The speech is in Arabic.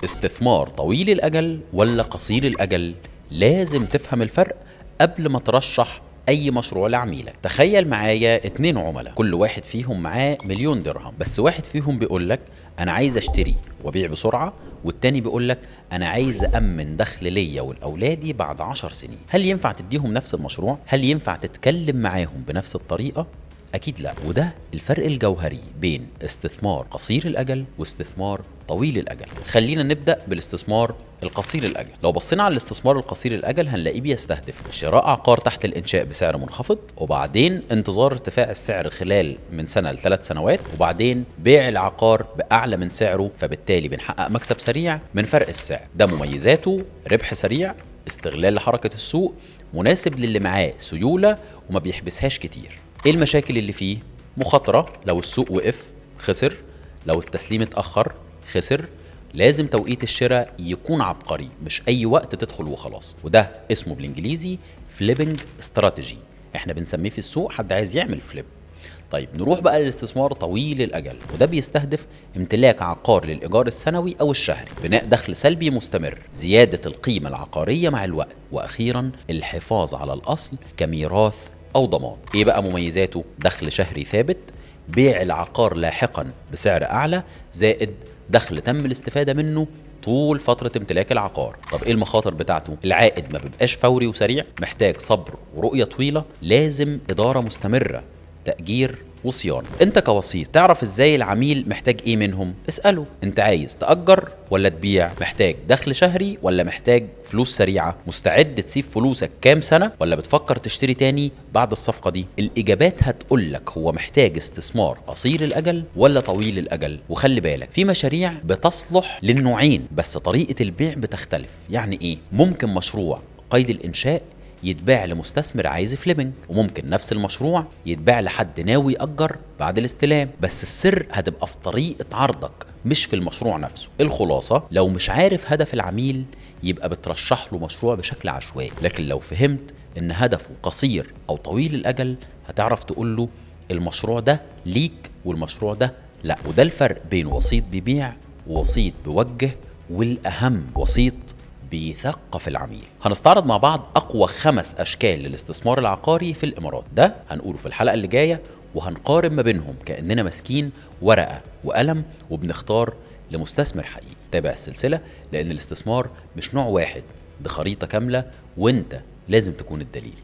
استثمار طويل الأجل ولا قصير الأجل؟ لازم تفهم الفرق قبل ما ترشح أي مشروع لعميلك. تخيل معايا 2 عملاء، كل واحد فيهم معاه 1,000,000 درهم، بس واحد فيهم بيقولك أنا عايز أشتري وأبيع بسرعة، والتاني بيقولك أنا عايز أأمن دخل ليا ولأولادي بعد 10 سنين. هل ينفع تديهم نفس المشروع؟ هل ينفع تتكلم معاهم بنفس الطريقة؟ أكيد لا. وده الفرق الجوهري بين استثمار قصير الأجل واستثمار طويل الأجل. خلينا نبدأ بالاستثمار القصير الأجل. لو بصينا على الاستثمار القصير الأجل هنلاقيه بيستهدف شراء عقار تحت الإنشاء بسعر منخفض، وبعدين انتظار ارتفاع السعر خلال من سنة ل3 سنوات، وبعدين بيع العقار بأعلى من سعره، فبالتالي بنحقق مكسب سريع من فرق السعر. ده مميزاته: ربح سريع، استغلال لحركة السوق، مناسب للي معاه سيولة وما بيحبسهاش كتير. ايه المشاكل اللي فيه؟ مخاطرة، لو السوق وقف خسر، لو التسليم اتأخر خسر. لازم توقيت الشراء يكون عبقري، مش اي وقت تدخل وخلاص، وده اسمه بالانجليزي فليبنج استراتيجي. احنا بنسميه في السوق حد عايز يعمل فليب. طيب نروح بقى للاستثمار طويل الأجل، وده بيستهدف امتلاك عقار للإيجار السنوي أو الشهري، بناء دخل سلبي مستمر، زيادة القيمة العقارية مع الوقت، وأخيرا الحفاظ على الأصل كميراث أو ضمان. إيه بقى مميزاته؟ دخل شهري ثابت، بيع العقار لاحقا بسعر أعلى، زائد دخل تم الاستفادة منه طول فترة امتلاك العقار. طب ايه المخاطر بتاعته؟ العائد ما بيبقاش فوري وسريع، محتاج صبر ورؤية طويلة، لازم إدارة مستمرة، تأجير وصيانة. انت كوسيط تعرف ازاي العميل محتاج ايه منهم؟ اسأله: انت عايز تأجر ولا تبيع؟ محتاج دخل شهري ولا محتاج فلوس سريعة؟ مستعد تسيب فلوسك كام سنة ولا بتفكر تشتري تاني بعد الصفقة دي؟ الإجابات هتقولك هو محتاج استثمار قصير الأجل ولا طويل الأجل. وخلي بالك، في مشاريع بتصلح للنوعين، بس طريقة البيع بتختلف. يعني ايه؟ ممكن مشروع قيد الإنشاء يتباع لمستثمر عايز فليبنج، وممكن نفس المشروع يتباع لحد ناوي يأجر بعد الاستلام. بس السر هتبقى في طريقة عرضك مش في المشروع نفسه. الخلاصة: لو مش عارف هدف العميل يبقى بترشح له مشروع بشكل عشوائي، لكن لو فهمت ان هدفه قصير او طويل الأجل هتعرف تقول له المشروع ده ليك والمشروع ده لا. وده الفرق بين وسيط بيبيع ووسيط بيوجه، والأهم وسيط بيثقف العميل. هنستعرض مع بعض أقوى 5 أشكال للاستثمار العقاري في الإمارات، ده هنقوله في الحلقة اللي جاية، وهنقارن ما بينهم كأننا ماسكين ورقة وقلم وبنختار لمستثمر حقيقي. تابع السلسلة، لأن الاستثمار مش نوع واحد، دي خريطة كاملة، وانت لازم تكون الدليل.